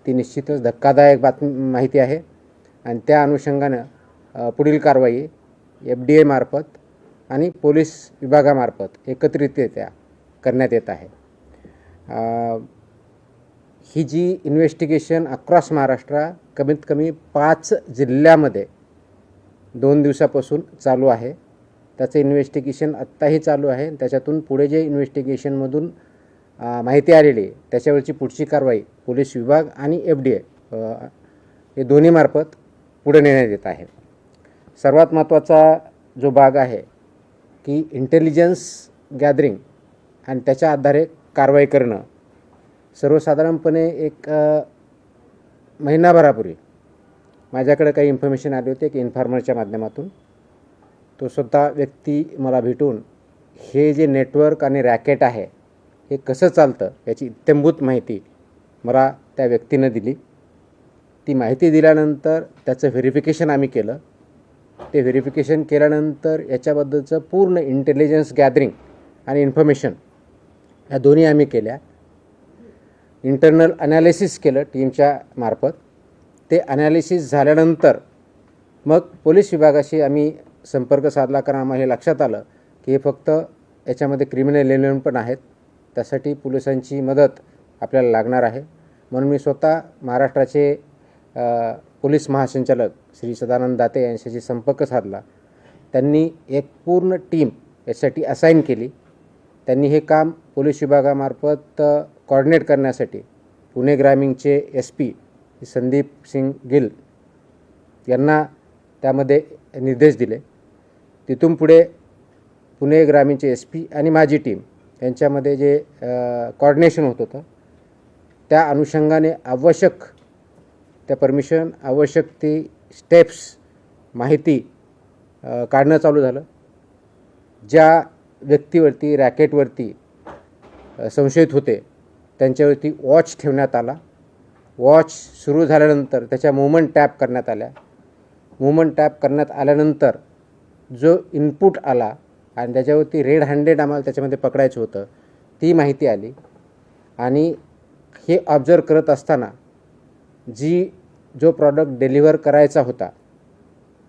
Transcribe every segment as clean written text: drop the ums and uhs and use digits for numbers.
ती निश्चितच धक्कादायक माहिती आहे आणि त्या अनुषंगानं पुढील कारवाई FDA मार्फत आणि पोलीस विभागामार्फत एकत्रितरित्या करण्यात येत आहे. ही जी इन्व्हेस्टिगेशन अक्रॉस महाराष्ट्र कमीत कमी 5 जिल्ह्यामध्ये 2 दिवसापासून चालू आहे. त्याचं इन्व्हेस्टिगेशन आत्ताही चालू आहे. त्याच्यातून पुढे जे इन्व्हेस्टिगेशनमधून माहिती आलेली त्याच्यावरची पुढची कारवाई पोलीस विभाग आणि FDA हे दोन्ही मार्फत पुढे नेण्यात येत आहे. सर्वात महत्त्वाचा जो भाग आहे की इंटेलिजन्स गॅदरिंग आणि त्याच्या आधारे कारवाई करणं. सर्वसाधारणपणे एक महिनाभरापूर्वी माझ्याकडे काही इन्फॉर्मेशन आली होती की इन्फॉर्मरच्या माध्यमातून तो स्वतः व्यक्ती मला भेटून हे जे नेटवर्क आणि रॅकेट आहे हे कसं चालतं याची इत्थंभूत माहिती मला त्या व्यक्तीनं दिली. ती माहिती दिल्यानंतर त्याचं व्हेरिफिकेशन आम्ही केलं. ते व्हेरिफिकेशन केल्यानंतर याच्याबद्दलचं पूर्ण इंटेलिजन्स गॅदरिंग आणि इन्फॉर्मेशन ह्या दोन्ही आम्ही केल्या. इंटरनल ॲनालिसिस केलं टीमच्या मार्फत. ते ॲनालिसिस झाल्यानंतर मग पोलीस विभागाशी आम्ही संपर्क साधला, कारण आम्हाला हे लक्षात आलं की हे फक्त याच्यामध्ये क्रिमिनल एलिमेंट पण आहेत. त्यासाठी पोलिसांची मदत आपल्याला लागणार आहे. म्हणून मी स्वतः महाराष्ट्राचे पोलीस महासंचालक श्री सदानंद दाते यांच्याशी संपर्क साधला. त्यांनी एक पूर्ण टीम यासाठी असाईन केली. त्यांनी हे काम पोलीस विभागामार्फत कोऑर्डिनेट करण्यासाठी पुणे ग्रामीणचे SP संदीप सिंग गिल यांना त्यामध्ये निर्देश दिले. तिथून पुढे पुणे ग्रामीणचे SP आणि माझी टीम यांच्यामध्ये जे कोऑर्डिनेशन होत होतं त्या अनुषंगाने आवश्यक त्या परमिशन आवश्यक ती स्टेप्स माहिती काढणं चालू झालं. ज्या व्यक्तीवरती रॅकेटवरती संशयित होते त्यांच्यावरती वॉच ठेवण्यात आला. वॉच सुरू झाल्यानंतर त्याच्या मूवमेंट टॅप करण्यात आल्या. मूवमेंट टॅप करण्यात आल्यानंतर जो इनपुट आला आणि त्याच्यावरती रेड हँडेड आम्हाला त्याच्यामध्ये पकडायचं होतं ती माहिती आली. आणि हे ऑब्झर्व करत असताना जो प्रॉडक्ट डिलिव्हर करायचा होता,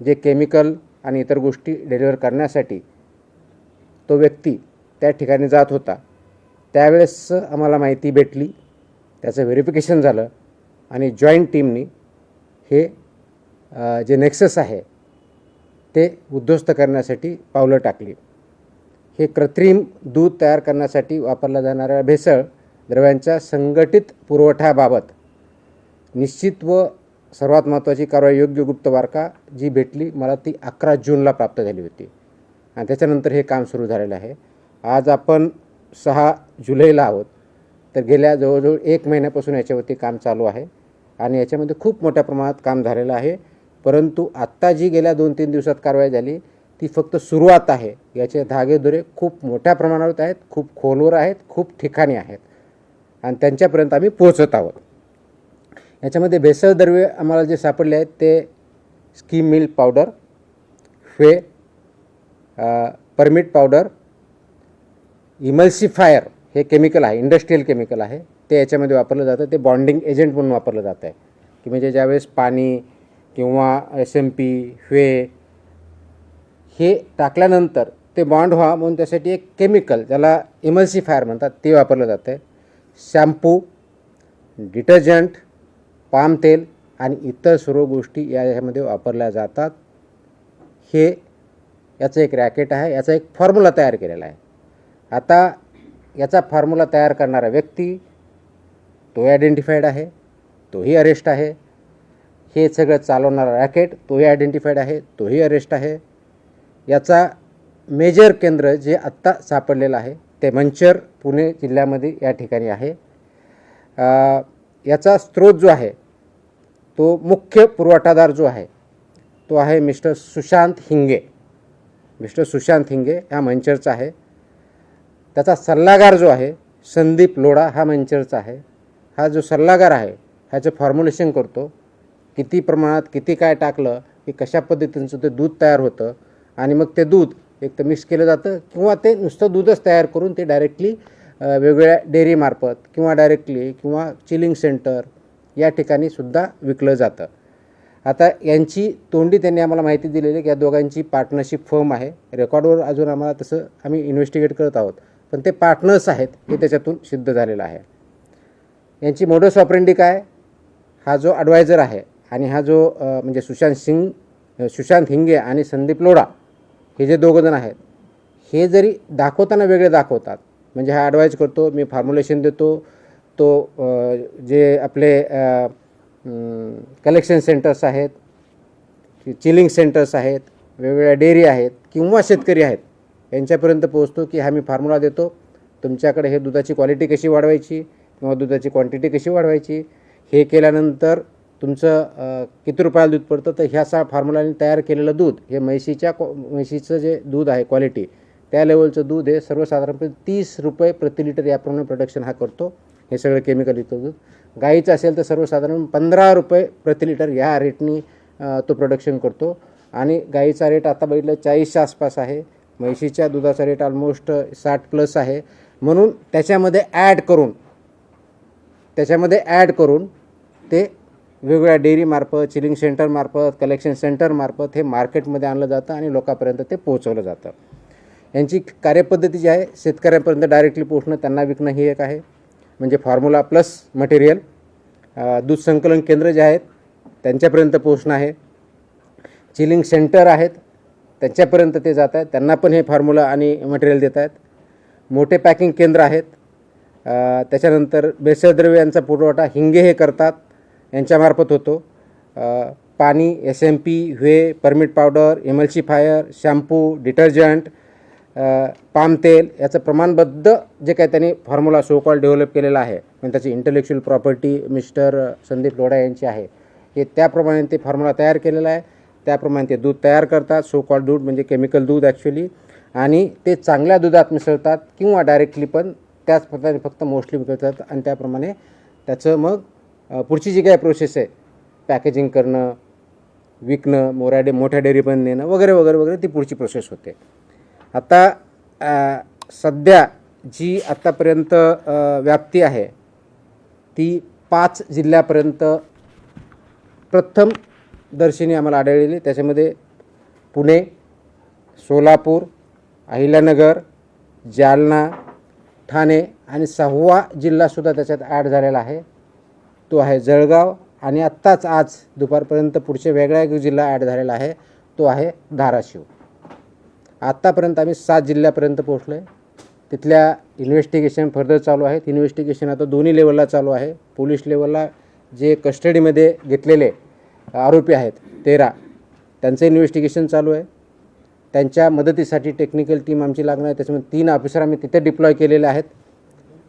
जे केमिकल आणि इतर गोष्टी डिलिव्हर करण्यासाठी तो व्यक्ती त्या ठिकाणी जात होता, त्यावेळेस आम्हाला माहिती भेटली. त्याचं व्हेरिफिकेशन झालं आणि जॉईंट टीमनी हे जे नेक्सस आहे ते उद्ध्वस्त करण्यासाठी पावलं टाकली. हे कृत्रिम दूध तयार करण्यासाठी वापरल्या जाणाऱ्या भेसळ द्रव्यांच्या संघटित पुरवठ्याबाबत निश्चित व सर्वात महत्त्वाची कारवाई योग्य गुप्त वार्ता जी भेटली मला ती 11 जूनला प्राप्त झाली होती आणि त्याच्यानंतर हे काम सुरू झालेलं आहे. आज आपण 6 जुलैला आहोत. तर गेल्या जवळजवळ 1 महिन्यापासून याच्यावरती काम चालू आहे आणि याच्यामध्ये खूप मोठ्या प्रमाणात काम झालेलं आहे. परंतु आत्ता जी गेल्या 2-3 दिवसात कारवाई झाली ती फक्त सुरुवात आहे. याचे धागेदोरे खूप मोठ्या प्रमाणावर आहेत, खूप खोलवर आहेत, खूप ठिकाणी आहेत आणि त्यांच्यापर्यंत आम्ही पोहोचत आहोत. याच्यामध्ये भेसळ द्रव्ये आम्हाला जे सापडले आहेत ते scheme milk powder, permit powder, emulsifier हे केमिकल आहे, इंडस्ट्रियल केमिकल आहे. ते याच्यामध्ये वापरलं जातं. ते बॉन्डिंग एजंट म्हणून वापरलं जातं आहे की म्हणजे ज्यावेळेस पाणी किंवा SMP हे टाकल्यानंतर ते बॉन्ड व्हावं म्हणून त्यासाठी एक केमिकल ज्याला इमल्सिफायर म्हणतात ते वापरलं जातं आहे. शॅम्पू, डिटर्जंट, पाम तेल आणि इतर सर्व गोष्टी यामध्ये वापरल्या जातात. हे याचं एक रॅकेट आहे. याचा एक फॉर्म्युला तयार केलेला आहे. आता याचा फॉर्म्युला तयार करणारा व्यक्ती तोही आयडेंटिफाईड आहे, तोही अरेस्ट आहे. हे सगळं चालवणारा रॅकेट तोही आयडेंटिफाईड आहे, तोही अरेस्ट आहे. याचा मेजर केंद्र जे आत्ता सापडलेलं आहे ते मंचर पुणे जिल्ह्यामध्ये या ठिकाणी आहे. याचा स्रोत जो आहे तो मुख्य पुरवठादार जो आहे तो आहे मिस्टर सुशांत हिंगे. मिस्टर सुशांत हिंगे हा मंचरचा आहे. त्याचा सल्लागार जो आहे संदीप लोढा हा मंचरचा आहे. हा जो सल्लागार आहे ह्याचं फॉर्म्युलेशन करतो, किती प्रमाणात किती काय टाकलं की कशा पद्धतीचं ते दूध तयार होतं आणि मग ते दूध एक तर मिक्स केलं जातं किंवा ते नुसतं दूधच तयार करून ते डायरेक्टली वेगवेगळ्या डेअरीमार्फत किंवा डायरेक्टली किंवा चिलिंग सेंटर या ठिकाणी सुद्धा विकलं जातं. आता यांची तोंडी त्यांनी आम्हाला माहिती दिलेली की या दोघांची पार्टनरशिप फर्म आहे. रेकॉर्डवर अजून आम्हाला तसं आम्ही इन्व्हेस्टिगेट करत आहोत, पण ते पार्टनर्स आहेत हे त्याच्यातून सिद्ध झालेलं आहे. यांची मोडस ऑपरेंडी काय, हा जो ॲडवायझर आहे आणि हा जो म्हणजे सुशांत हिंगे आणि संदीप लोढा हे जे दोघंजण आहेत, हे जरी दाखवताना वेगळे दाखवतात. म्हणजे हा ॲडवाईज करतो, मी फॉर्म्युलेशन देतो, तो जे आपले कलेक्शन सेंटर्स आहेत, चिलिंग सेंटर्स आहेत, वेगवेगळ्या डेअरी आहेत किंवा शेतकरी आहेत, यांच्यापर्यंत पोहोचतो की हा मी फॉर्म्युला देतो, तुमच्याकडे हे दुधाची क्वालिटी कशी वाढवायची किंवा दुधाची क्वांटिटी कशी वाढवायची, हे केल्यानंतर तुमचं किती रुपयाला दूध पडतं. तर ह्या फॉर्म्युलाने तयार केलेलं दूध हे म्हशीचं जे दूध आहे क्वालिटी, त्या लेवलचं दूध हे सर्वसाधारणपणे 30 रुपये प्रति लिटर याप्रमाणे प्रोडक्शन हा करतो. हे सगळं केमिकलयुक्त दूध. गाईचं असेल तर सर्वसाधारण 15 रुपये प्रति लिटर ह्या रेटनी तो प्रोडक्शन करतो. आणि गाईचा रेट आता बघितलं 40च्या आसपास आहे. म्हशीच्या दुधाचा रेट ऑलमोस्ट 60+ आहे. म्हणून त्याच्यामध्ये ॲड करून ते वेगवेगळ्या डेअरीमार्फत, चिलिंग सेंटरमार्फत, कलेक्शन सेंटरमार्फत हे मार्केटमध्ये आणलं जातं आणि लोकांपर्यंत ते पोहोचवलं जातं. यांची कार्यपद्धती जी आहे, शेतकऱ्यांपर्यंत डायरेक्टली पोहोचणं, त्यांना विकणं ही एक आहे. म्हणजे फॉर्म्युला प्लस मटेरियल. दूध संकलन केंद्र जे आहेत त्यांच्यापर्यंत पोहोचणं आहे. चिलिंग सेंटर आहेत त्यांच्यापर्यंत ते जात आहेत, त्यांना पण हे फॉर्म्युला आणि मटेरियल देत आहेत. मोठे पॅकिंग केंद्र आहेत. त्याच्यानंतर भेसळद्रव्य यांचा पुरवठा हिंगे हे करतात, यांच्यामार्फत होतो. पाणी, SMP, whey, permeate powder, emulsifier, shampoo, detergent, palm तेल याचं प्रमाणबद्ध जे काही त्यांनी फॉर्म्युला सो कॉल डेव्हलप केलेला आहे, पण त्याची intellectual property mister Sandeep Lodha यांची आहे. हे त्याप्रमाणे ते फॉर्म्युला तयार केलेला आहे. त्याप्रमाणे ते दूध तयार करतात, सो कॉल दूध म्हणजे केमिकल दूध ॲक्च्युली, आणि ते चांगल्या दुधात मिसळतात किंवा डायरेक्टली पण त्याच पद्धतीने फक्त मोस्टली विकतात. आणि त्याप्रमाणे त्याचं मग पुढची जी काही प्रोसेस आहे, पॅकेजिंग करणं, विकणं, मोठ्या डेअरी पण नेणं वगैरे वगैरे वगैरे, ती पुढची प्रोसेस होते. आता सध्या जी आत्तापर्यंत व्याप्ती आहे ती 5 जिल्ह्यापर्यंत प्रथम दर्शनी आम्हाला आढळलेली. त्याच्यामध्ये पुणे, सोलापूर, अहिल्यानगर, जालना, ठाणे आणि 6वा जिल्हासुद्धा त्याच्यात ॲड झालेला आहे. तो आहे जळगाव. आणि आत्ताच आज दुपारपर्यंत पुढचे वेगळा एक जिल्हा ॲड झालेला आहे, तो आहे धाराशिव. आत्तापर्यंत आम्ही 7 जिल्ह्यापर्यंत पोहोचलो आहे. तिथल्या इन्व्हेस्टिगेशन फर्दर चालू आहेत. इन्व्हेस्टिगेशन आता दोन्ही लेवलला चालू आहे. पोलीस लेवलला जे कस्टडीमध्ये घेतलेले आरोपी आहेत 13, त्यांचं इन्व्हेस्टिगेशन चालू आहे. त्यांच्या मदतीसाठी टेक्निकल टीम आमची लागणार आहे. त्याच्यामध्ये 3 ऑफिसर आम्ही तिथे डिप्लॉय केलेले आहेत.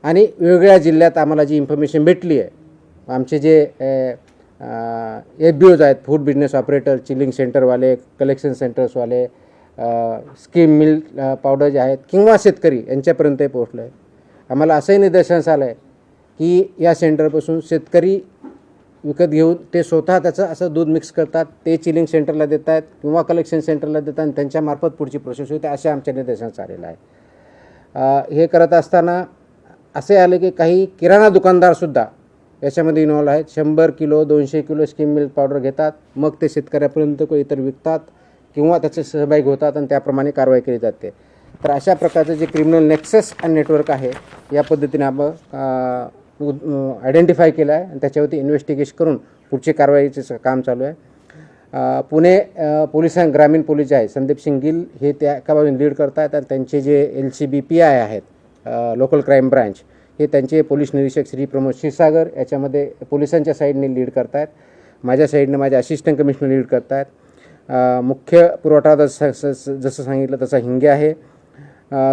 आणि वेगवेगळ्या जिल्ह्यात आम्हाला जी इन्फॉर्मेशन भेटली आहे, आमचे जे FBOज आहेत, फूड बिझनेस ऑपरेटर, चिलिंग सेंटरवाले, कलेक्शन सेंटर्सवाले, स्कीम मिल्क पावडर जे आहेत किंवा शेतकरी, यांच्यापर्यंत पोहोचलं आहे. आम्हाला असंही निदर्शनास आलं आहे की या सेंटरपासून शेतकरी विकत घेऊन ते स्वतः त्याचं असं दूध मिक्स करतात, ते चिलिंग सेंटरला देत आहेत किंवा कलेक्शन सेंटरला देतात आणि त्यांच्यामार्फत पुढची प्रोसेस होते, असे आमच्या निदर्शनास आलेलं आहे. हे करत असताना असे आले की काही किराणा दुकानदारसुद्धा याच्यामध्ये इन्व्हॉल्व आहेत. 100 kilo 200 kilo scheme milk powder घेतात, मग ते शेतकऱ्यापर्यंत इतर विकतात किंवा त्याचे सहभागी होतात आणि त्याप्रमाणे कारवाई केली जाते. तर अशा प्रकारचं जे क्रिमिनल नेक्सस आणि नेटवर्क आहे, या पद्धतीने आपण आयडेंटिफाय केलं आहे आणि त्याच्यावरती इन्व्हेस्टिगेशन करून पुढची कारवाईचं काम चालू आहे. पुणे ग्रामीण पोलीस जे आहे, संदीप सिंग गिल हे त्या एका बाजूने लीड करत आहेत आणि त्यांचे जे LCB-PI आहेत, लोकल क्राईम ब्रांच, हे त्यांचे पोलीस निरीक्षक श्री प्रमोद क्षीरसागर याच्यामध्ये पोलिसांच्या साईडने लीड करत आहेत. माझ्या साईडने माझे असिस्टंट कमिशनर लीड करत आहेत. मुख्य पुरवठा जसं सांगितलं तसा हिंगे आहे.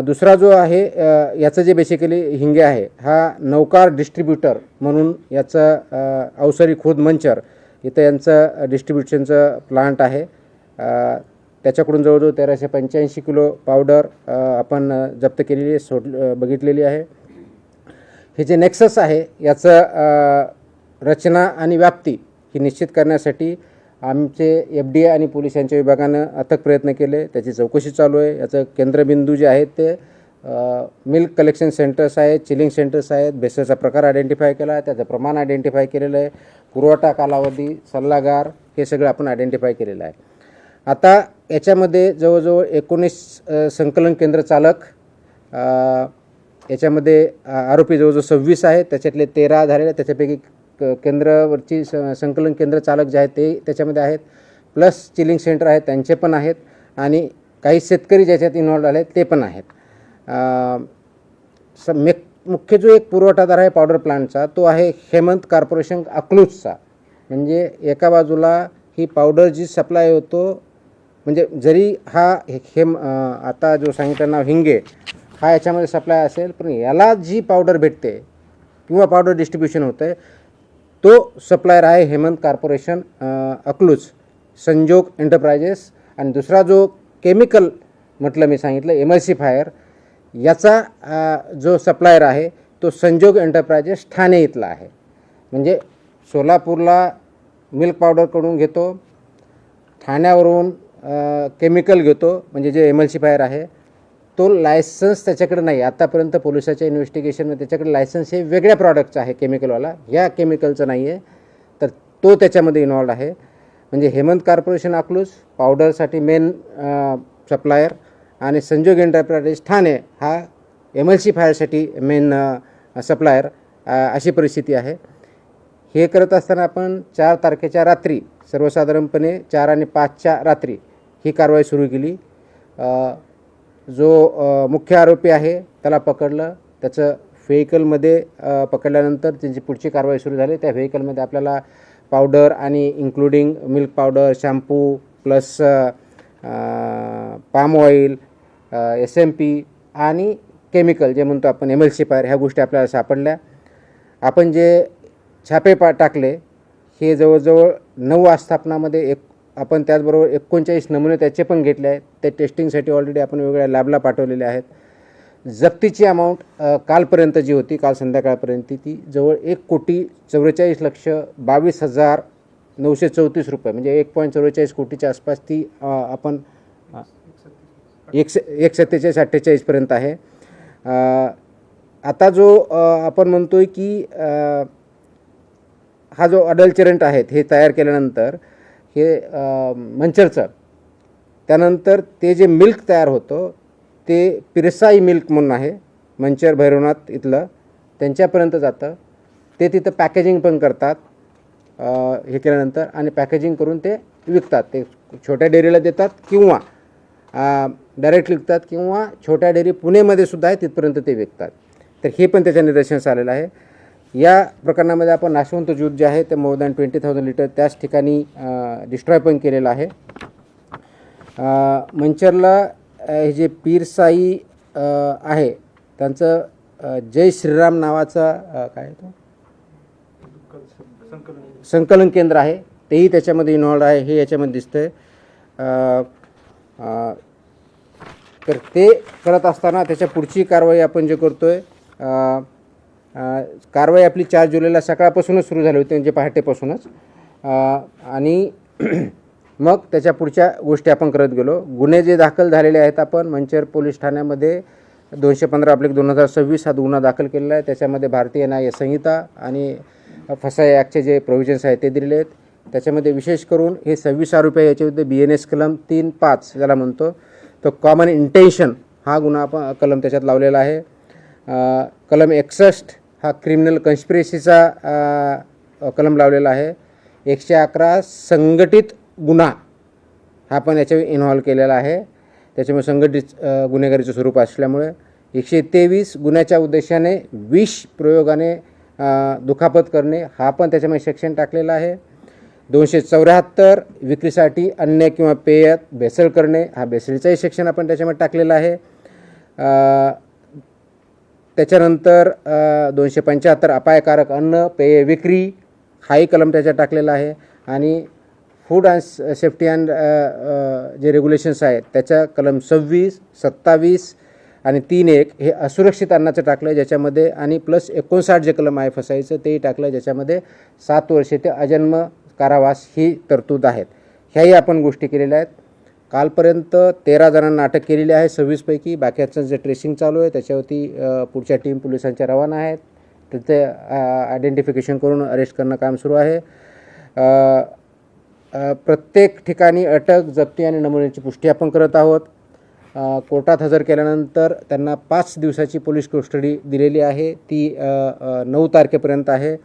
दुसरा जो आहे याचं जे बेसिकली हिंगे आहे, हा नौकार डिस्ट्रीब्युटर म्हणून याचं अवसरी खुर्द मंचर इथं यांचं डिस्ट्रीब्युशनचं प्लांट आहे. त्याच्याकडून जवळजवळ 1385 किलो पावडर आपण जप्त केलेली बघितलेली आहे. हे जे नेक्सस आहे याचं रचना आणि व्याप्ती ही निश्चित करण्यासाठी आमचे FDA आणि पोलिसांच्या विभागानं अथक प्रयत्न केले. त्याची चौकशी चालू आहे. याचं केंद्रबिंदू जे आहेत ते मिल्क कलेक्शन सेंटर्स आहेत, चिलिंग सेंटर्स आहेत, भेसळचा प्रकार आयडेंटिफाय केला आहे, त्याचं प्रमाण आयडेंटिफाय केलेलं आहे, पुरवठा कालावधी, सल्लागार हे सगळं आपण आयडेंटिफाय केलेलं आहे. आता याच्यामध्ये जवळजवळ 19 संकलन केंद्र चालक, याच्यामध्ये आरोपी जवळजवळ 26 आहेत, त्याच्यातले 13 झालेले, त्याच्यापैकी केंद्रावरची संकलन केंद्र चालक जे आहेत ते त्याच्यामध्ये आहेत, प्लस चिलिंग सेंटर आहेत त्यांचे पण आहेत, आणि काही शेतकरी ज्याच्यात इन्व्हॉल्व आले ते पण आहेत. मुख्य जो एक पुरवठादार आहे पावडर प्लांटचा तो आहे हेमंत कॉर्पोरेशन अकलूजचा. म्हणजे एका बाजूला ही पावडर जी सप्लाय होतो, म्हणजे जरी हा आता जो सांगितलं नाव हिंगे हा याच्यामध्ये सप्लाय असेल, पण याला जी पावडर भेटते किंवा पावडर डिस्ट्रीब्युशन होतं आहे तो सप्लायर आहे हेमंत कॉर्पोरेशन अकलूज, संजोग एंटरप्राइजेस. आणि दुसरा जो केमिकल म्हटलं मी सांगितलं एमल्सिफायर, याचा जो सप्लायर आहे तो संजोग एंटरप्राइजेस ठाणे इथला आहे. म्हणजे सोलापूरला मिल्क पावडरकडून घेतो, ठाण्यावरून केमिकल घेतो, म्हणजे जे एमल्सिफायर आहे तो लायसन्स त्याच्याकडे नाही. आतापर्यंत पोलिसाच्या इन्व्हेस्टिगेशनमध्ये त्याच्याकडे लायसन्स हे वेगळ्या प्रॉडक्टचं आहे केमिकलवाला, या केमिकलचं नाही आहे, तर तो त्याच्यामध्ये इन्व्हॉल्ड आहे. म्हणजे हेमंत कॉर्पोरेशन अकलूज पावडरसाठी मेन सप्लायर, आणि संजोग एंटरप्राइजेस ठाणे हा एमल्सिफायरसाठी मेन सप्लायर, अशी परिस्थिती आहे. हे करत असताना आपण 4 तारखेच्या रात्री, सर्वसाधारणपणे 4 आणि 5च्या रात्री ही कारवाई सुरू केली. जो मुख्य आरोपी आहे त्याला पकडलं, त्याचं व्हेकलमध्ये पकडल्यानंतर त्यांची पुढची कारवाई सुरू झाली. त्या व्हेकलमध्ये आपल्याला पावडर आणि including milk powder, shampoo plus palm oil, SMP आणि केमिकल जे म्हणतो आपण एमल्सिफायर, ह्या गोष्टी आपल्याला सापडल्या. आपण जे छापे टाकले हे जवळजवळ 9 आस्थापनामध्ये आपण त्याचबरोबर 39 नमुने त्याचे पण घेतले आहेत. ते टेस्टिंगसाठी ऑलरेडी आपण वेगवेगळ्या लॅबला पाठवलेले आहेत. जप्तीची अमाऊंट कालपर्यंत जी होती, काल संध्याकाळपर्यंत, ती जवळ 1,44,22,934 रुपये, म्हणजे 1.44 कोटीच्या आसपास ती आपण 1.47-48 पर्यंत आहे. आता जो आपण म्हणतोय की हा जो अडल्चरंट आहेत हे तयार केल्यानंतर हे मंचरचं, त्यानंतर ते जे मिल्क तयार होतं ते पिरसाई मिल्क म्हणून आहे मंचर भैरवनाथ इथलं, त्यांच्यापर्यंत जातं. ते तिथं पॅकेजिंग पण करतात हे केल्यानंतर, आणि पॅकेजिंग करून ते विकतात. ते छोट्या डेअरीला देतात किंवा डायरेक्ट विकतात, किंवा छोट्या डेअरी पुणेमध्ये सुद्धा आहे तिथपर्यंत ते विकतात. तर हे पण त्याच्या निदर्शनास आलेलं आहे. या प्रकरणामध्ये आपण नाशवंत ज्यूस जे आहे ते मोर दॅन 20,000 लिटर त्याच ठिकाणी डिस्ट्रॉय पण केलेलं आहे. मंचरला हे जे पीरसाई आहे त्यांचं जय श्रीराम नावाचा काय तो संकलन केंद्र आहे, तेही त्याच्यामध्ये इन्व्हॉल्ड आहे, हे याच्यामध्ये दिसतंय. तर ते करत असताना त्याच्या पुढची कारवाई आपण जे करतोय, कारवाई आपली 4 जुलैला सकाळपासूनच सुरू झाली होती, म्हणजे पहाटेपासूनच, आणि मग त्याच्या पुढच्या गोष्टी आपण करत गेलो. गुन्हे जे दाखल झालेले आहेत, आपण मंचर पोलीस ठाण्यामध्ये 215/2026 हा गुन्हा दाखल केलेला आहे. त्याच्यामध्ये भारतीय न्याय संहिता आणि फसाई ॲक्टचे जे प्रोव्हिजन्स आहेत ते दिलेले आहेत. त्याच्यामध्ये विशेष करून हे 26 आरोपी याच्याविरुद्ध BNS कलम 3(5) ज्याला म्हणतो तो कॉमन इंटेन्शन हा गुन्हा आपण कलम त्याच्यात लावलेला आहे. कलम 61 हा क्रिमिनल कन्स्पिरेसीचा कलम लावलेला आहे. 111 संघटित गुन्हा हा पण याच्यावर इन्व्हॉल्व केलेला आहे, त्याच्यामुळे संघटित गुन्हेगारीचं स्वरूप असल्यामुळे. 123 गुन्ह्याच्या उद्देशाने विष प्रयोगाने दुखापत करणे हा पण त्याच्यामध्ये सेक्शन टाकलेला आहे. 274 विक्रीसाठी अन्न किंवा पेयात भेसळ करणे हा भेसळीचाही सेक्शन आपण त्याच्यामध्ये टाकलेला आहे. त्याच्यानंतर 275 अपायकारक अन्न पेय विक्री हाही कलम त्याच्यात टाकलेला आहे. आणि फूड अँड सेफ्टी अँड जे रेग्युलेशन्स आहेत त्याच्या कलम 26, 27 आणि 3(1) हे असुरक्षित अन्नाचं टाकलं आहे ज्याच्यामध्ये, आणि प्लस 59 जे कलम आहे फसाईचं तेही टाकलं आहे ज्याच्यामध्ये 7 वर्षे ते अजन्म कारावास ही तरतूद आहेत. ह्याही आपण गोष्टी केलेल्या आहेत. कालपर्यंत 13 जणांना अटक केलेली आहे. 26 पैकी बाकीचं जे ट्रेसिंग चालू आहे त्याच्यावरती पुढच्या टीम पोलिसांच्या रवाना आहेत. तिथे आयडेंटिफिकेशन करून अरेस्ट करणं काम सुरू आहे. प्रत्येक ठिकाणी अटक, जप्ती आणि नमुन्याची पुष्टी आपण करत आहोत. कोर्टात हजर केल्यानंतर त्यांना 5 दिवसाची पोलीस कस्टडी दिलेली आहे. ती 9 तारखेपर्यंत आहे.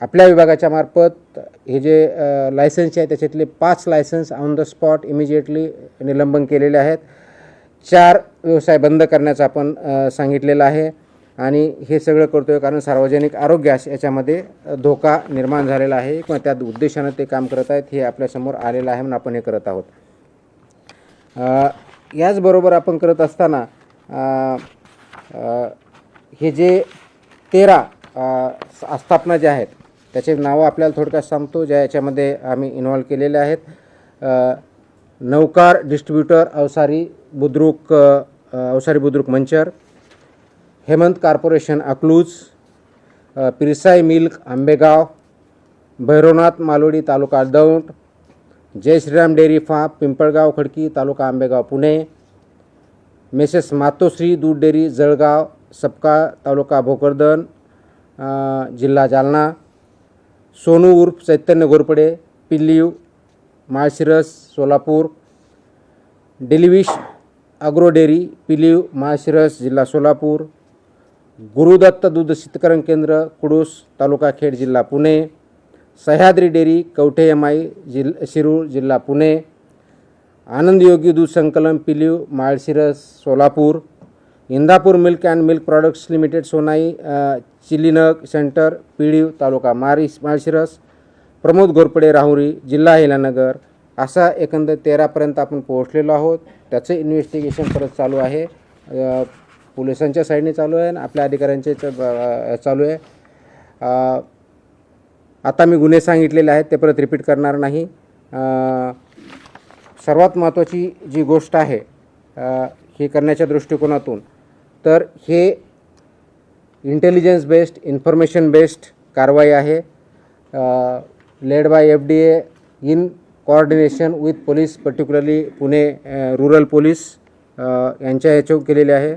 आपल्या विभागाच्या मार्फत हे जे लायसन्स आहे त्याच्यातले 5 licence on the spot immediately निलंबन केलेले आहेत. 4 व्यवसाय बंद करण्याचं आपण सांगितलेलं आहे. आणि हे सगळं करतो आहे कारण सार्वजनिक आरोग्यास याच्यामध्ये धोका निर्माण झालेला आहे किंवा त्या उद्देशानं ते काम करत आहेत हे आपल्यासमोर आलेलं आहे म्हणून आपण हे करत आहोत. याचबरोबर आपण करत असताना हे जे 13 आस्थापना ज्या आहेत त्याचे नावं आपल्याला थोडक्यात सांगतो ज्या याच्यामध्ये आम्ही इन्व्हॉल्व केलेले आहेत. नौकार distributor Avsari Budruk Manchar, Hemant corporation Akluj, Pirsai milk Ambegaon, Bhairavnath Malodi taluka Daund, Jai Shriram dairy farm Pimpalgaon Khadki taluka Ambegaon Pune, Mrs Matoshree दूध डेअरी जळगाव सपकाळ तालुका भोकरदन जिल्हा जालना, सोनू उर्फ चैतन्य घोरपडे पिल्लीव माळशिरस सोलापूर, डेलिविश अग्रो डेअरी पिलीव माळशिरस जिल्हा सोलापूर, गुरुदत्त दूध शीतकरण केंद्र कुडूस तालुका खेड जिल्हा पुणे, सह्याद्री डेअरी कवठे एमआई शिरूर जिल्हा पुणे, आनंद योगी दूध संकलन Piliv Malshiras Solapur, Indapur milk and milk products limited Sonai chilling centre Piliv taluka Malshiras, Pramod Ghorpade Rahuri जिल्हा अहिलानगर. असा एकंदर 13पर्यंत आपण पोहोचलेलो आहोत. त्याचं इन्व्हेस्टिगेशन परत चालू आहे. पोलिसांच्या साईडने चालू आहे आणि आपल्या अधिकाऱ्यांचे चालू आहे. आता मी गुन्हे सांगितलेले आहेत ते परत रिपीट करणार नाही. सर्वात महत्त्वाची जी गोष्ट आहे हे करण्याच्या दृष्टिकोनातून तर हे इंटेलिजन्स बेस्ड इन्फॉर्मेशन बेस्ड कारवाई आहे. Led by FDA in coordination with police particularly Pune rural police यांच्या ह्याच्यावर केलेले आहे.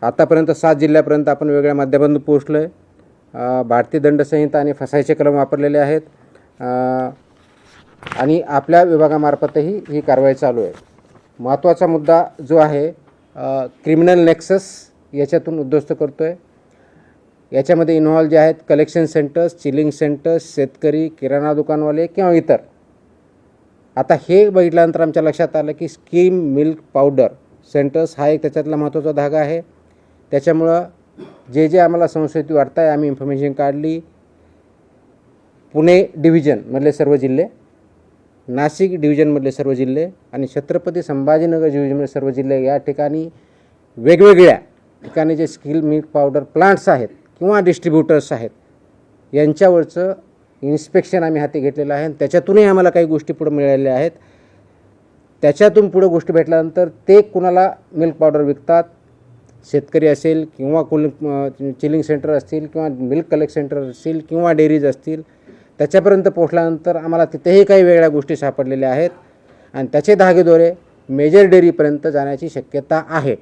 आतापर्यंत 7 जिल्ह्यापर्यंत आपण वेगळ्या माध्यमातून पोहोचलो आहे. भारतीय दंडसंहिता आणि फसायचे कलम वापरलेले आहेत आणि आपल्या विभागामार्फतही ही कारवाई चालू आहे. महत्त्वाचा मुद्दा जो आहे क्रिमिनल नेक्सस याच्यातून उद्ध्वस्त करतो आहे. याच्यामध्ये इन्व्हॉल्व जे आहेत कलेक्शन सेंटर्स, चिलिंग सेंटर्स, शेतकरी, किराणा दुकानवाले किंवा इतर. आता हे बघितल्यानंतर आमच्या लक्षात आलं की स्कीम मिल्क पावडर सेंटर्स हा एक त्याच्यातला महत्त्वाचा धागा आहे. त्याच्यामुळं जे आम्हाला संशयित वाटतं आहे आम्ही इन्फॉर्मेशन काढली. पुणे डिव्हिजनमधले सर्व जिल्हे, नाशिक डिव्हिजनमधले सर्व जिल्हे आणि छत्रपती संभाजीनगर डिव्हिजनमधले सर्व जिल्हे या ठिकाणी वेगवेगळ्या ठिकाणी जे स्किल मिल्क पावडर प्लांट्स आहेत किंवा डिस्ट्रीब्युटर्स आहेत यांच्यावरचं इन्स्पेक्शन आम्ही हाती घेतलेलं आहे. त्याच्यातूनही आम्हाला काही गोष्टी पुढे मिळालेल्या आहेत. त्याच्यातून पुढे गोष्टी भेटल्यानंतर ते कुणाला मिल्क पावडर विकतात, शेतकरी असेल किंवा चिलिंग सेंटर असतील किंवा मिल्क कलेक्ट सेंटर असतील किंवा डेअरीज असतील, त्याच्यापर्यंत पोहोचल्यानंतर आम्हाला तिथेही काही वेगळ्या गोष्टी सापडलेल्या आहेत आणि त्याचे धागेदोरे मेजर डेअरीपर्यंत जाण्याची शक्यता आहे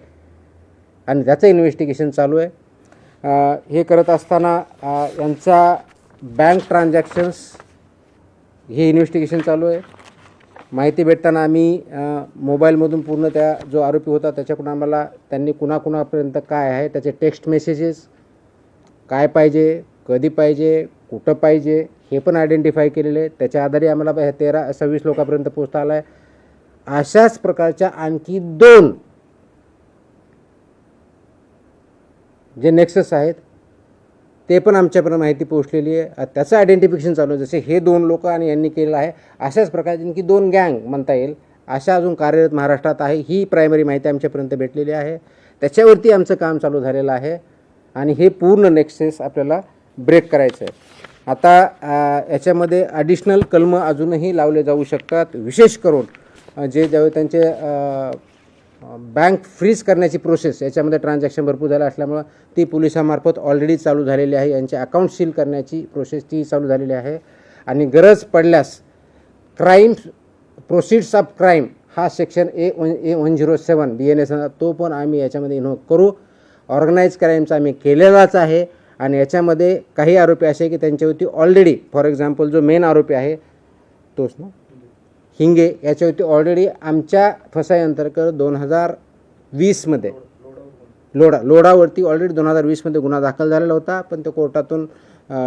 आणि त्याचं इन्व्हेस्टिगेशन चालू आहे. हे करत असताना यांचा बँक ट्रान्झॅक्शन्स हे इन्व्हेस्टिगेशन चालू आहे. माहिती भेटताना आम्ही मोबाईलमधून पूर्ण त्या जो आरोपी होता त्याच्याकडून आम्हाला त्यांनी कुणाकुणापर्यंत काय आहे त्याचे टेक्स्ट मेसेजेस, काय पाहिजे, कधी पाहिजे, कुठं पाहिजे हे पण आयडेंटिफाय केलेले. त्याच्या आधारे आम्हाला 26 लोकांपर्यंत पोहोचता आला आहे. अशाच प्रकारच्या आणखी 2 जे नेक्सस आहेत ते पण आमच्यापर्यंत माहिती पोहोचलेली आहे. त्याचं आयडेंटिफिकेशन चालू आहे. जसे हे 2 लोक आणि यांनी केलेलं आहे अशाच प्रकारची आणखी 2 गँग म्हणता येईल अशा अजून कार्यरत महाराष्ट्रात आहे. ही प्रायमरी माहिती आमच्यापर्यंत भेटलेली आहे. त्याच्यावरती आमचं काम चालू झालेलं आहे आणि हे पूर्ण नेक्सेस आपल्याला ब्रेक करायचं आहे. आता याच्यामध्ये ॲडिशनल कलमं अजूनही लावले जाऊ शकतात. विशेष करून ज्यावेळी त्यांचे बँक फ्रीज करण्याची प्रोसेस याच्यामध्ये ट्रान्झॅक्शन भरपूर झालं असल्यामुळं ती पोलिसांमार्फत ऑलरेडी चालू झालेली आहे. यांचे अकाउंट सील करण्याची प्रोसेस ती चालू झालेली आहे आणि गरज पडल्यास क्राईम प्रोसिड्स ऑफ क्राईम हा सेक्शन A107 BNS तो पण आम्ही याच्यामध्ये इन्व्हॉल्व करू. ऑर्गनाईज क्राईमचा आम्ही केलेलाच आहे आणि याच्यामध्ये काही आरोपी असे की त्यांच्यावरती ऑलरेडी फॉर एक्झाम्पल जो मेन आरोपी आहे तोच ना हिंगे, याच्यावरती ऑलरेडी आमच्या फसाई अंतर्गत 2020मध्ये लोडावरती ऑलरेडी 2020मध्ये गुन्हा दाखल झालेला होता, पण तो कोर्टातून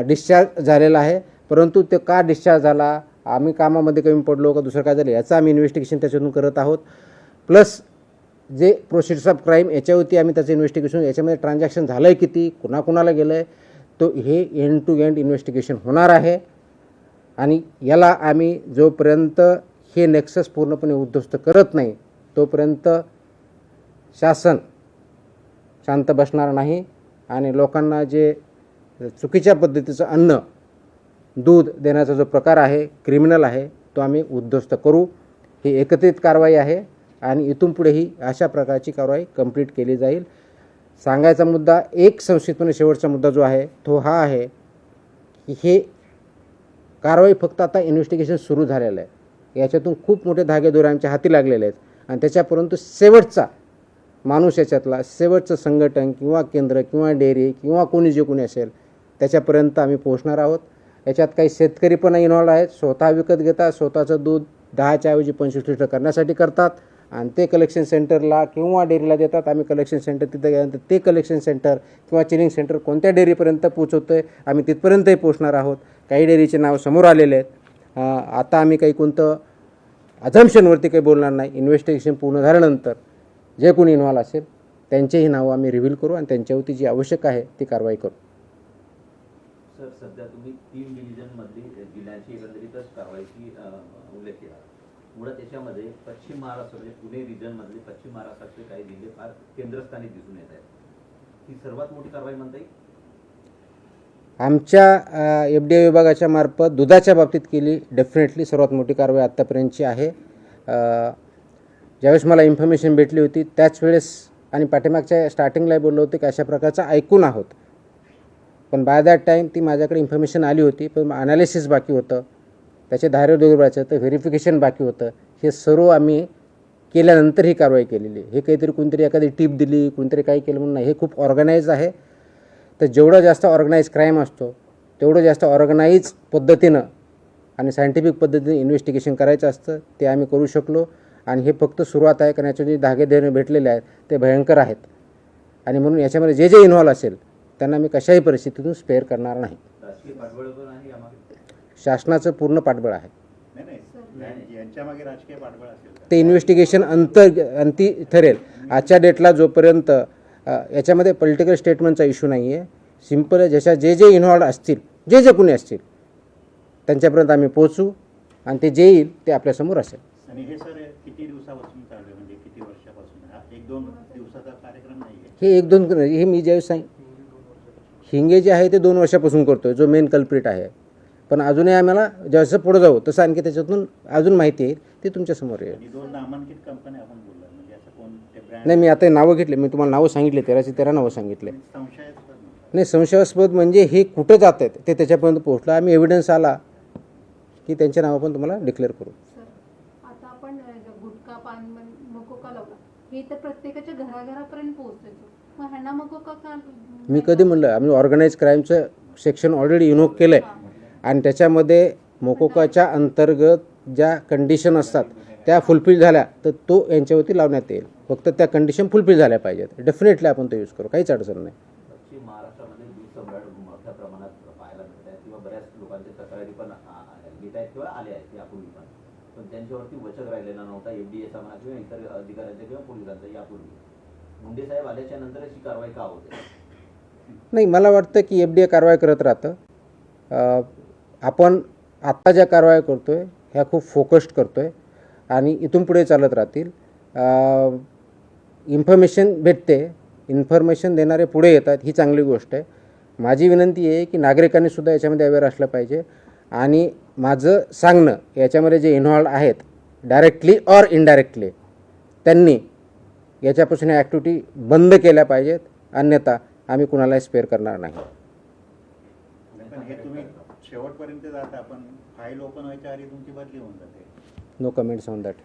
डिस्चार्ज झालेला आहे. परंतु ते का डिस्चार्ज झाला, आम्ही कामामध्ये कमी पडलो का दुसरं काय झालं याचं आम्ही इन्व्हेस्टिगेशन त्याच्यातून करत आहोत. प्लस जे प्रोसिड्स ऑफ क्राईम याच्यावरती आम्ही त्याचं इन्व्हेस्टिगेशन, याच्यामध्ये ट्रान्झॅक्शन झालं आहे किती, कुणाकुणाला गेलं आहे, तो हे एंड टू एंड इन्व्हेस्टिगेशन होणार आहे. आणि याला आम्ही जोपर्यंत हे नेक्सस पूर्णपणे उद्ध्वस्त करत नाही तोपर्यंत शासन शांत बसणार नाही. आणि लोकांना जे चुकीच्या पद्धतीचं अन्न दूध देण्याचा जो प्रकार आहे क्रिमिनल आहे तो आम्ही उद्ध्वस्त करू. ही एकत्रित कारवाई आहे आणि इथून पुढेही अशा प्रकारची कारवाई कंप्लीट केली जाईल. सांगायचा मुद्दा एक संक्षिप्तपणे शेवटचा मुद्दा जो आहे तो हा आहे की हे कारवाई फक्त आता इन्व्हेस्टिगेशन सुरू झालेलं आहे, याच्यातून खूप मोठे धागेदोरे आमच्या हाती लागलेले आहेत आणि त्याच्यापर्यंत शेवटचा माणूस याच्यातला शेवटचं संघटन किंवा केंद्र किंवा डेअरी किंवा कोणी जे कोणी असेल त्याच्यापर्यंत आम्ही पोहोचणार आहोत. याच्यात काही शेतकरी पण इन्व्हॉल्व आहेत, स्वतः विकत घेतात, स्वतःचं दूध 10च्या ऐवजी 25 लिटर करण्यासाठी करतात आणि ते कलेक्शन सेंटरला किंवा डेअरीला देतात. आम्ही कलेक्शन सेंटर तिथं गेल्यानंतर ते कलेक्शन सेंटर किंवा चिलिंग सेंटर कोणत्या डेअरीपर्यंत पोहोचवतो आहे आम्ही तिथपर्यंतही पोहोचणार आहोत. काही डेअरीचे नाव समोर आलेले आहेत. आता आम्ही काही कोणतं अझम्पशनवरती काही बोलणार नाही. इन्व्हेस्टिगेशन पूर्ण झाल्यानंतर जे कोणी इन्व्हॉल्व असेल त्यांचेही नावं आम्ही रिव्हील करू आणि त्यांच्यावरती जी आवश्यक आहे ती कारवाई करू. सर, सध्या तुम्ही 3 डिव्हिजनमधली जिल्ह्यांची एकंदरीतच कारवाईची उल्लेख केला. मुळात त्याच्यामध्ये पश्चिम महाराष्ट्र म्हणजे पुणे रिजनमधले पश्चिम महाराष्ट्रातले काही जिल्हे फार केंद्रस्थानी दिसून येत आहेत. ही सर्वात मोठी कारवाई म्हणता येईल? आमच्या FDA विभागाच्या मार्फत दुधाच्या बाबतीत केली डेफिनेटली सर्वात मोठी कारवाई आत्तापर्यंतची आहे. ज्यावेळेस मला इन्फॉर्मेशन भेटली होती त्याच वेळेस आणि पाठीमागच्या स्टार्टिंगला बोललो होते की अशा प्रकारचं ऐकून आहोत, पण बाय दॅट टाईम ती माझ्याकडे इन्फॉर्मेशन आली होती, पण अनालिसिस बाकी होतं, त्याचे धार्य दोघांचं होतं, व्हेरिफिकेशन बाकी होतं. हे सर्व आम्ही केल्यानंतर ही कारवाई केलेली. हे काहीतरी कोणतरी एखादी टिप दिली कोणतरी काही केलं म्हणून नाही, हे खूप ऑर्गनाईज आहे. तर जेवढं जास्त ऑर्गनाईज क्राईम असतो तेवढं जास्त ऑर्गनाईज पद्धतीनं आणि सायंटिफिक पद्धतीने इन्व्हेस्टिगेशन करायचं असतं. ते आम्ही करू शकलो आणि हे फक्त सुरुवात आहे, कारण याचे जे धागेधोरे भेटलेले आहेत ते भयंकर आहेत आणि म्हणून याच्यामध्ये जे जे इन्व्हॉल्व असेल त्यांना मी कशाही परिस्थितीतून स्पेअर करणार नाही. राजकीय पाठबळ पण आहे यामागे? शासनाचं पूर्ण पाठबळ आहे. यांच्यामागे राजकीय पाठबळ असेल ते इन्व्हेस्टिगेशन अंती ठरेल. आजच्या डेटला जोपर्यंत याच्यामध्ये पॉलिटिकल स्टेटमेंटचा इश्यू नाही आहे, सिम्पल आहे. ज्याच्या जे जे इन्व्हॉल्ड असतील जे जे कोणी असतील त्यांच्यापर्यंत आम्ही पोहोचू आणि ते जे येईल ते आपल्यासमोर असेल. आणि हे सर किती दिवसापासून चालू आहे, म्हणजे किती वर्षापासून? हा 1-2 दिवसाचा कार्यक्रम नाही आहे? हे 1-2 हे मी ज्यावेळेस हिंगे जे आहे ते 2 वर्षापासून करतो आहे, जो मेन कल्प्रिट आहे. पण अजूनही आम्हाला जसं पुढे जाऊ तसं आणखी त्याच्यातून अजून माहिती येईल ती तुमच्यासमोर येईल. 2 नामांकित कंपन्या आपण बोलला, म्हणजे असं कोणते ब्रँड? नाही, मी आता नावं घेतले, मी तुम्हाला नावं सांगितले, 13चे 13 नावं सांगितले. संशयास्पद नाही, संशयास्पद म्हणजे हे कुठं जात आहेत ते त्याच्यापर्यंत पोहोचलं. आम्ही एव्हिडन्स आला की त्यांचे नावं पण तुम्हाला डिक्लेअर करू. आता आपण गुटखा पान मकोका लावला हे तर प्रत्येकाच्या घराघरापर्यंत पोहोचायचं, मग ह्यांना मकोका का? मी कधी म्हणलं आम्ही ऑर्गनाईज क्राईमचं सेक्शन ऑलरेडी इन्व्होक केलं आहे आणि त्याच्यामध्ये मोकोकाच्या अंतर्गत ज्या कंडिशन असतात त्या फुलफिल झाल्या तर तो यांच्यावरती लावण्यात येईल. फक्त त्या कंडिशन फुलफिल झाल्या पाहिजेत. डेफिनेटली आपण तो यूज करू, काहीच अडचण नाही. पश्चिम महाराष्ट्रामध्ये दूध सम्राट मोठ्या प्रमाणात पाहायला मिळत आहेत किंवा बऱ्याच लोकांच्या तक्रारी पण येत आहेत किंवा आल्या आहेत यापूर्वी पण त्यांच्यावरती वचक राहिलेला नव्हता FDAचा म्हणा किंवा इतर अधिकाऱ्यांचा किंवा पोलिसांचा यापूर्वी. मुंडे साहेब आल्याच्या नंतरच ही कारवाई का होते? नाही, मला वाटतं की FDA कारवाई करत राहतं. आपण आत्ता ज्या कारवाई करतो आहे ह्या खूप फोकस्ड करतो आहे आणि इथून पुढे चालत राहतील. इन्फॉर्मेशन भेटते, इन्फॉर्मेशन देणारे पुढे येतात, ही चांगली गोष्ट आहे. माझी विनंती आहे की नागरिकांनीसुद्धा याच्यामध्ये अवेअर असलं पाहिजे आणि माझं सांगणं याच्यामध्ये जे इन्व्हॉल्व आहेत डायरेक्टली ऑर इनडायरेक्टली त्यांनी याच्यापासून ॲक्टिव्हिटी बंद केल्या पाहिजेत, अन्यथा आम्ही कुणालाही स्पेअर करणार नाही. पण हे तुम्ही शेवटपर्यंत जाता, पण फाईल ओपन व्हायच्या आधी तुमची बदली होऊन जाते. No comments on that.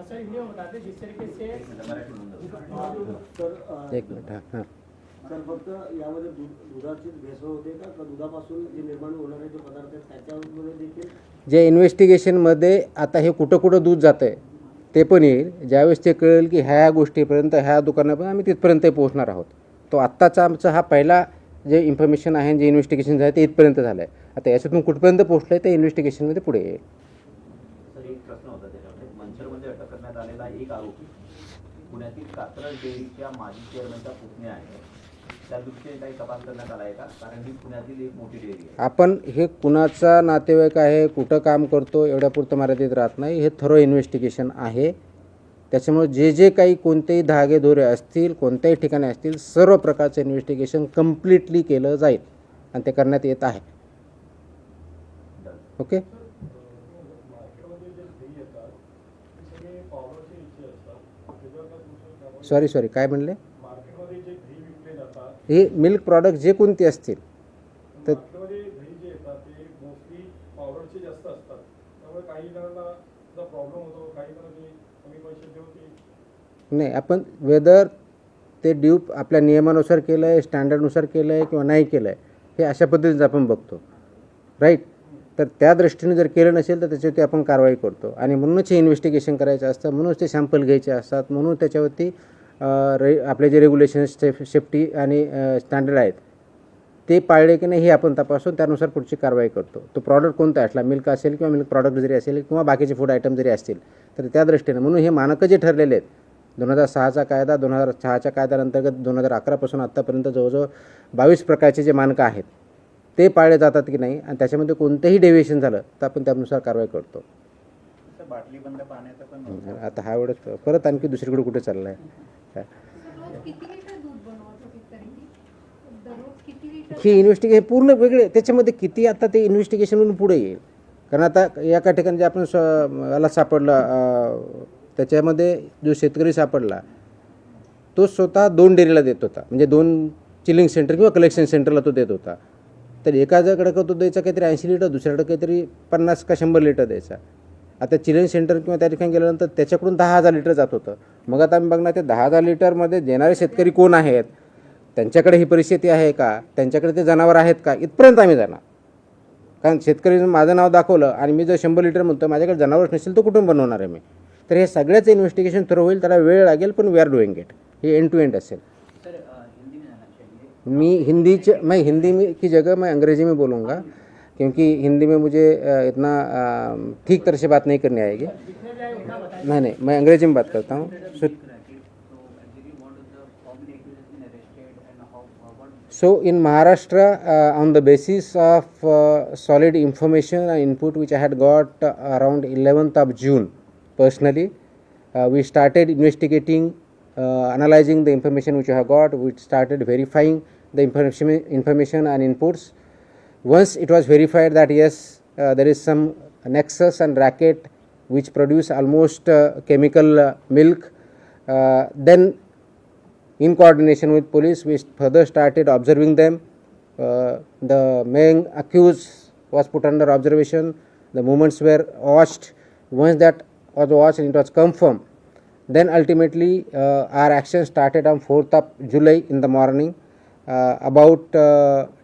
Sir ये होता है जिस तरीके से मराठी म्हणून सर एक मिनिट. हां सर फक्त यामध्ये दुधाची भेसळ होते का दुधापासून जे निर्माण होणारे जे पदार्थ आहेत त्याच्यामध्ये देखील जे इन्व्हेस्टिगेशनमध्ये आता हे कुठं कुठं दूध जातं आहे ते पण येईल. ज्यावेळेस ते कळेल की ह्या गोष्टीपर्यंत ह्या दुकानापर्यंत आम्ही तिथपर्यंत पोहोचणार आहोत. तो आत्ताचा आमचा हा पहिला जे इन्फॉर्मेशन आहे जे इन्व्हेस्टिगेशन झालं ते इथपर्यंत झालं आहे. आता याच्यातून कुठपर्यंत पोहोचलं आहे ते इन्व्हेस्टिगेशनमध्ये पुढे येईल. सर एक प्रश्न होता त्याच्यामध्ये मंचरमध्ये अटक करण्यात आलेला एक आरोपी पुण्यातील कात्रज डेअरीच्या माजी चेअरमनचा पुतण्या आहे. त्या दृष्टीने काही तपास करण्यात आला आहे का? कारण ही पुण्यातील एक मोठी डेअरी आहे. आपण हे कुणाचा नातेवाईक आहे कुठं काम करतो एवढ्यापुरतं मर्यादित राहत नाही. हे थरो इन्व्हेस्टिगेशन आहे. त्याच्यामुळे जे जे काही कोणतेही धागेदोरे असतील कोणत्याही ठिकाणी असतील सर्व प्रकारचं इन्व्हेस्टिगेशन कम्प्लिटली केलं जाईल आणि ते करण्यात येत आहे. ओके. सॉरी काय म्हणले? हे मिल्क प्रॉडक्ट जे कोणते असतील तर मार्केटमध्ये दही जे येतात ते मोस्टली पावडरचे जास्त असतात. त्यामुळे काही जणांना प्रॉब्लेम होतो, काही जणांनी कमी पैसे देऊन ते नाही आपण वेदर ते ड्यूप आपल्या नियमानुसार केलं आहे स्टँडर्डनुसार केलं आहे किंवा नाही केलं आहे हे अशा पद्धतीचं आपण बघतो. राईट. तर त्या दृष्टीने जर केलं नसेल तर त्याच्यावरती आपण कारवाई करतो आणि म्हणूनच हे इन्व्हेस्टिगेशन करायचं असतं. म्हणूनच ते सॅम्पल घ्यायचे असतात. म्हणून त्याच्यावरती आपले जे रेग्युलेशन्स सेफ्टी आणि स्टँडर्ड आहेत ते पाळले की नाही हे आपण तपासून त्यानुसार पुढची कारवाई करतो. तो प्रॉडक्ट कोणता असला मिल्क असेल किंवा मिल्क प्रॉडक्ट जरी असेल किंवा बाकीचे फूड आयटम जरी असतील तर त्या दृष्टीने म्हणून हे मानकं जे ठरलेले आहेत 2006चा कायदा 2006च्या कायद्याअंतर्गत 2011पासून आत्तापर्यंत जवळजवळ 22 प्रकारचे जे मानकं आहेत ते पाळले जातात की नाही आणि त्याच्यामध्ये कोणतंही डेव्हिएशन झालं तर आपण त्यानुसार कारवाई करतो. सर बाटली बंद पाण्याचा पण आता हा एवढंच परत आणखी दुसरीकडे कुठे चाललं आहे. रोज किती लिटर दूध बनवत होती तरी दररोज किती लिटर? ही इन्व्हेस्टिगेशन पूर्ण वेगळे त्याच्यामध्ये किती आता ते इन्व्हेस्टिगेशनवरून पुढे येईल. कारण आता एका ठिकाणी जे आपण याला सापडला त्याच्यामध्ये जो शेतकरी सापडला तो स्वतः 2 डेअरीला देत होता. म्हणजे 2 चिलिंग सेंटर किंवा कलेक्शन सेंटरला तो देत होता. तर एकाकडे तो द्यायचा काहीतरी 80 लिटर दुसऱ्याकडे काहीतरी 50 का 100 लिटर द्यायचा. आता चिलिंग सेंटर किंवा त्या ठिकाणी गेल्यानंतर त्याच्याकडून 10,000 लिटर जात होतं. मग आता आम्ही बघणार ते 10,000 लिटरमध्ये देणारे शेतकरी कोण आहेत त्यांच्याकडे ही परिस्थिती आहे का त्यांच्याकडे ते जनावर आहेत का इथपर्यंत आम्ही जाणार. कारण शेतकरी माझं नाव दाखवलं आणि मी जर 100 लिटर म्हणतो माझ्याकडे जनावरच नसेल तो कुठून बनवणार आहे मी. तर हे सगळ्याचं इन्व्हेस्टिगेशन थ्रू होईल. त्याला वेळ लागेल पण वी आर डुईंग इट. हे एंड टू एंड असेल. मैं हिंदी में की जगह मैं अंग्रेज़ी में बोलूँगा क्योंकि हिंदी में मुझे इतना ठीक तरह से बात नहीं करनी आएगी. नहीं मैं अंग्रेजी में बात करता हूँ. So in Maharashtra, on the basis of solid information and input which I had got around 11th of June, personally, we started investigating, analyzing the information which I have got. We started verifying the information and inputs. Once it was verified that yes, there is some nexus and racket which produce almost chemical milk, then in coordination with police, we further started observing them. The main accused was put under observation. The movements were watched. Once that was watched and it was confirmed, then ultimately our action started on 4th of July in the morning about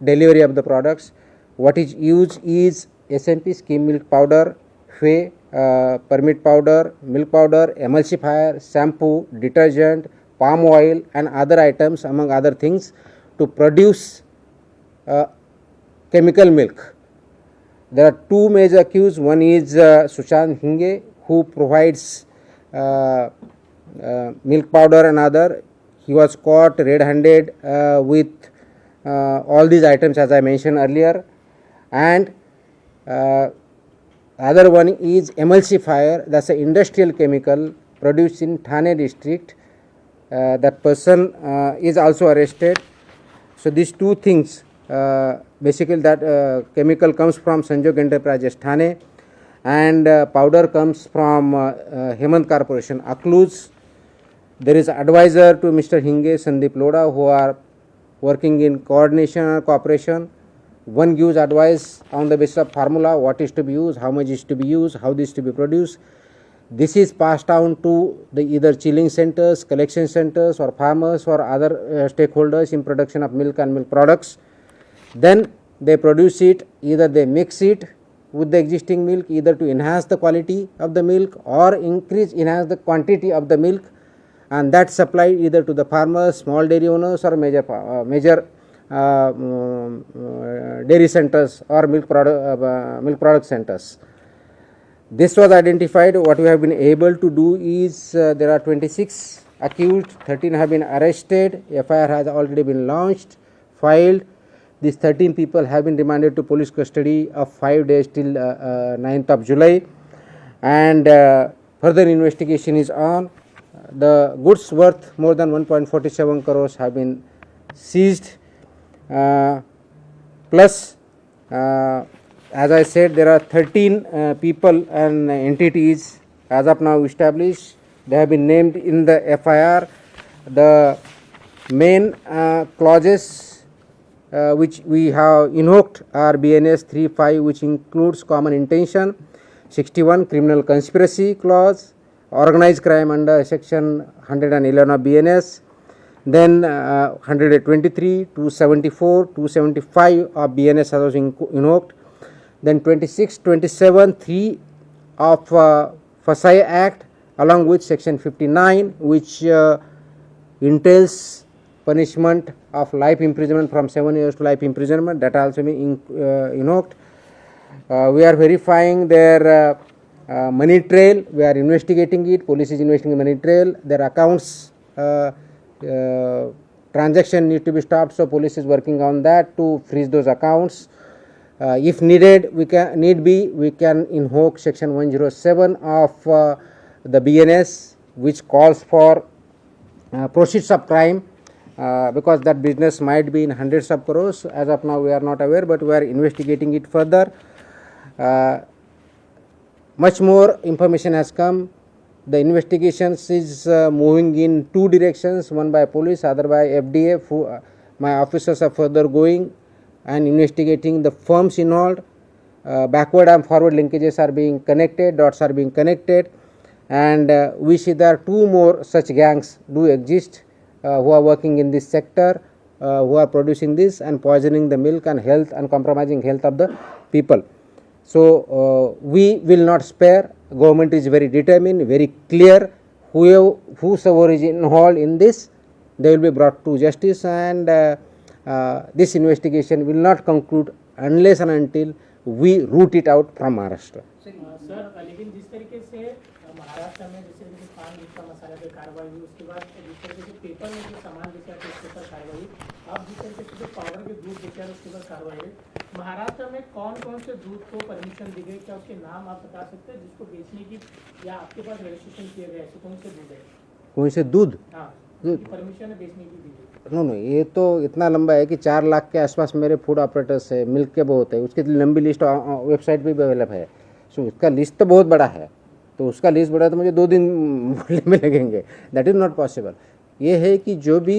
delivery of the products. What is used is SMP skim milk powder, whey, permit powder, milk powder, emulsifier, shampoo, detergent, palm oil and other items among other things to produce chemical milk. There are 2 major accused. One is Sushant Hinge, who provides milk powder and other. He was caught red-handed with all these items as I mentioned earlier. And other one is emulsifier. That's an industrial chemical produced in Thane district. That person is also arrested. So these 2 things, basically that chemical comes from Sanjog Enterprises Thane and powder comes from Hemant Corporation Akluz. There is advisor to Mr. Hinge, Sandeep Loda, who are working in coordination and cooperation. One gives advice on the basis of formula, what is to be used, how much is to be used, how this is to be produced. This is passed on to the either chilling centers, collection centers, or farmers or other stakeholders in production of milk and milk products. Then they produce it, either they mix it with the existing milk, either to enhance the quality of the milk or enhance the quantity of the milk, and that supplied either to the farmers, small dairy owners, or major dairy centers or milk product centers. This was identified. What we have been able to do is there are 26 accused, 13 have been arrested, FIR has already been launched, filed. These 13 people have been remanded to police custody of 5 days till 9th of July, and further investigation is on. The goods worth more than 1.47 crores have been seized, plus as I said, there are 13 people and entities as of now established. They have been named in the FIR. The main clauses which we have invoked are BNS 3.5, which includes common intention, 61 criminal conspiracy clause, organized crime under section 111 of BNS, then 123, 274, 275 of BNS has also invoked, then 26, 27, 3 of FSI Act, along with section 59, which entails punishment of life imprisonment from 7 years to life imprisonment, that also been invoked. We are verifying their money trail, we are investigating it, police is investigating money trail, their accounts transaction need to be stopped, so police is working on that to freeze those accounts. If needed, we can invoke section 107 of the BNS, which calls for proceeds of crime, because that business might be in hundreds of crores. As of now we are not aware, but we are investigating it further. Much more information has come. The investigations is moving in 2 directions, one by police, other by FDF. My officers are further going and investigating the firms involved. Backward and forward linkages are being connected, dots are being connected, and we see there are 2 more such gangs do exist who are working in this sector, who are producing this and poisoning the milk and health and compromising health of the people. So we will not spare. Government is very determined, very clear. Whosoever is involved in this, they will be brought to justice, and this investigation will not conclude unless and until we root it out from Maharashtra. Sir लेकिन जिस तरीके से महाराष्ट्र में जिस तरीके से पान गुटखा मसाला पे कार्रवाई हुई, उसके बाद जिस तरीके से पेपर में जो सामान बेचा था उसके ऊपर कार्रवाई, अब जिस तरीके से जो पाउडर के दूध बेचा है उसके ऊपर कार्रवाई हुई, महाराष्ट्र में कौन कौन से दूध को परमिशन दी गई, क्या उसके नाम आप बता सकते हैं जिसको बेचने की या आपके पास रजिस्ट्रेशन किए गए, ऐसे कौन से दूध है? कौन से दूध? हाँ, परमिशन है बेचने की दी गई। नो, ये तो इतना लंबा है कि 4 लाख के आसपास मेरे फूड ऑपरेटर्स है, मिल्क के बहुत है, उसकी लंबी लिस्ट वेबसाइट पे भी अवेलेबल है। सो उसका लिस्ट तो बहुत बड़ा है, तो उसका लिस्ट बड़ा तो मुझे 2 दिन बोलने में लगेंगे, दैट इज़ नॉट पॉसिबल। ये है कि जो भी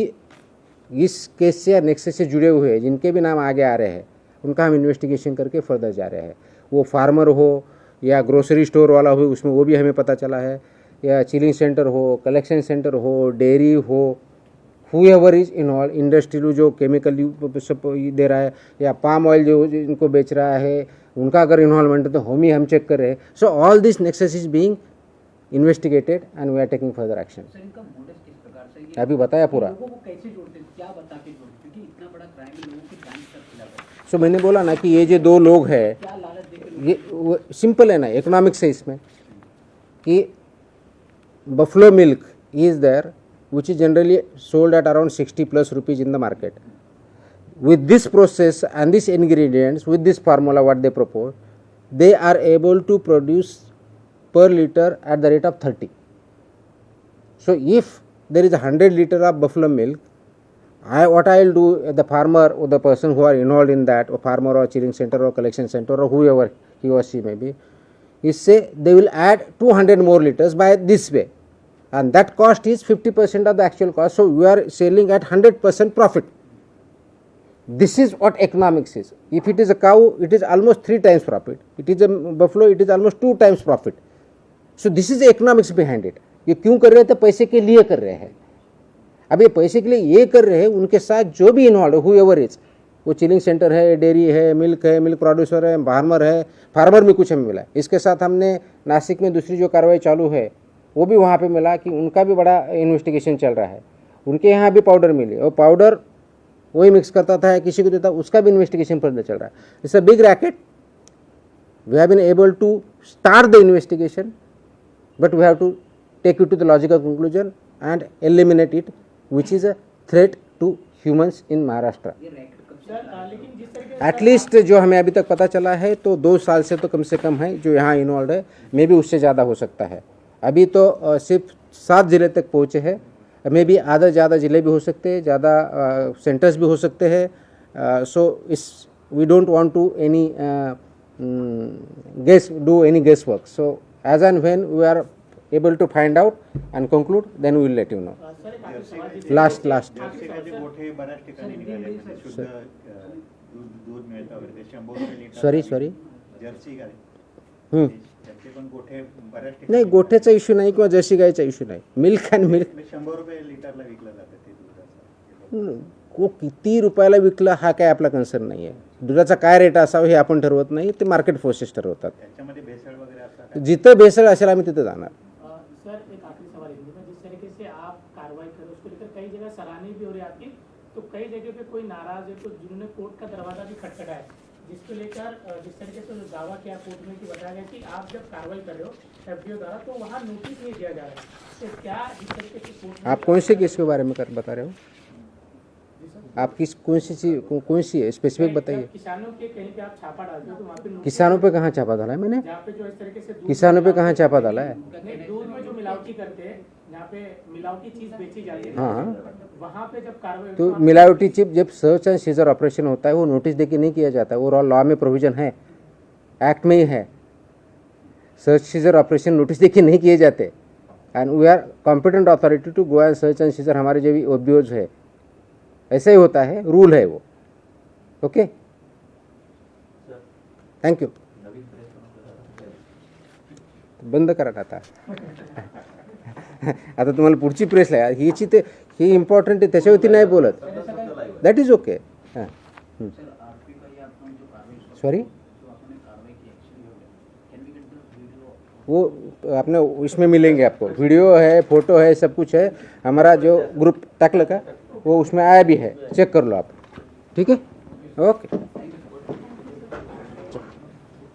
इस केस से या नेक्सस से जुड़े हुए हैं, जिनके भी नाम आगे आ रहे हैं, उनका हम इन्वेस्टिगेशन करके फर्दर जा रहे हैं। वो फार्मर हो या ग्रोसरी स्टोर वाला हो, उसमें वो भी हमें पता चला है, या चिलिंग सेंटर हो, कलेक्शन सेंटर हो, डेयरी हो, whoever is involved, इंडस्ट्री जो केमिकल दे रहा है या पाम ऑयल जो इनको बेच रहा है, उनका अगर इन्वॉल्वमेंट है तो हम चेक कर रहे हैं। So all this nexus is being investigated and we are taking further action. अभी बताया पूरा। लोगों को कैसे जोड़ते हैं, क्या बता के जोड़ते, क्योंकि इतना बड़ा क्राइम लोगों की जान तक खिलाफ है। सो मैंने बोला ना कि ये जो 2 लोग हैं, क्या लालच देकर ये सिंपल है ना, इकोनॉमिक्स है इसमें कि buffalo milk is there which is generally sold at around 60+ rupees in the market. With this process and these ingredients, with this formula what they propose, they are able to produce per liter at the rate of 30. So if there is 100 liter of buffalo milk, what I will do, the farmer or the person who are involved in that, or farmer or chilling center or collection center or whoever he or she may be, is say they will add 200 more liters by this way, and that cost is 50% of the actual cost. So we are selling at 100% profit. This is what economics is. If it is a cow, it is almost 3 times profit. It is a buffalo, it is almost 2 times profit. So this is economics behind it. ये क्यों कर रहे थे? पैसे के लिए कर रहे हैं। अब ये पैसे के लिए ये कर रहे हैं, उनके साथ जो भी इन्वॉल्व हु एवर इज, वो चिलिंग सेंटर है, डेयरी है, मिल्क प्रोड्यूसर है, फार्मर में कुछ हमें मिला। इसके साथ हमने नासिक में दूसरी जो कार्रवाई चालू है वो भी वहाँ पे मिला कि उनका भी बड़ा इन्वेस्टिगेशन चल रहा है, उनके यहाँ भी पाउडर मिली और पाउडर वही मिक्स करता था, किसी को देता, उसका भी इन्वेस्टिगेशन पर चल रहा है। It's a big racket. We have been able to start the investigation, but we have to take it to the logical conclusion and eliminate it, which is a threat to humans in Maharashtra. ये racket कब से sir लेकिन जिस तरीके से at least जो हमें अभी तक पता चला है तो 2 साल से तो कम से कम है जो यहाँ इन्वॉल्व है, मे भी उससे ज़्यादा हो सकता है। अभी तो सिर्फ 7 ज़िले तक पहुँचे हैं, मे भी आधा ज़्यादा ज़िले भी हो सकते हैं, ज़्यादा सेंटर्स भी हो सकते हैं। सो इस we don't want to any do any guess work. So as and when we are able to find out and conclude, then we will let you know. Sir एक आखिरी सवाल जिस Last. जर्सीगाईचे गोठे बऱ्याच ठिकाणी निघाले, म्हणजे शुद्ध दूध मिळतं वगैरे, ते 100 रुपये लिटर. Sorry. जर्सी गाय हम्म. त्याचे पण गोठे बऱ्याच नाही, ठिकाणी गोठ्याचा इश्यू नाही किंवा जर्सी गायचा इश्यू नाही, मिल्क अँड मिल्क 100 रुपये लिटरला विकलं जातं ते दुधाचं. को किती रुपयाला विकलं हा काय आपला कन्सर्न नाही आहे. दुधाचा काय रेट असावा हे आपण ठरवत नाही, ते मार्केट फोर्सेस ठरवतात. त्याच्यामध्ये भेसळ वगैरे असं काय? जिथं भेसळ असेल आम्ही तिथं जाणार. सर एक आखिरी सवाल है जिस तरीके से आप कार्रवाई करें उसको लेकर कई जगह सराहनीय भी हो रही है आपकी, तो कई जगह पे कोई नाराज है तो जिन्होंने कोर्ट का दरवाजा भी खटखटाया, जिसको लेकर जिस तरीके से जो दावा किया कोर्ट में कि बताया गया कि आप जब कार्रवाई कर रहे हो एफडीओ द्वारा तो वहाँ नोटिस नहीं दिया जा रहा है, तो क्या जिस तरीके से कोर्ट आप कौन से केस के बारे में बता रहे हो? आप कौन सी चीज कौन सी है स्पेसिफिक बताइए। किसानों के कहीं पे आप छापा डालते हो तो वहाँ पे notice- किसानों पे कहाँ छापा डाला है मैंने? जहाँ पे जो इस तरीके से दूध किसानों पे कहाँ छापा डाला है? नहीं, दूध में जो मिलावटी करते हैं, जहाँ पे मिलावटी चीज बेची जाती है, हाँ, वहाँ पे जब कार्रवाई तो होती है, मिलावटी चिप जब सर्च एंड सीजर ऑपरेशन होता है वो नोटिस देके नहीं किया जाता है, वो लॉ में प्रोविजन है, एक्ट में ही है। सर्च सीजर ऑपरेशन नोटिस देके नहीं किए जाते, and we are competent authority to go and search and seizure. हमारे जो भी ओबीओज है ऐसे ही होता है, रूल है वो। Okay, thank you. Naveen press बंद करा आता आता तुम्हाला पुढची प्रेस आहे हीची, ते ही इम्पॉर्टंट आहे, त्याच्यावरती नाही बोलत, दॅट इज ओके। हां, सर आरपी का ये आपने जो कार्रवाई सॉरी, जो आपने कार्रवाई की एक्शन लिया can we get the video? वो अपने इसमें मिलेंगे आपको, वीडियो है, फोटो है, सब कुछ है। हमारा जो ग्रुप टाकलं का वो उसमें आया भी है, चेक कर लो आप, ठीक है, ओके।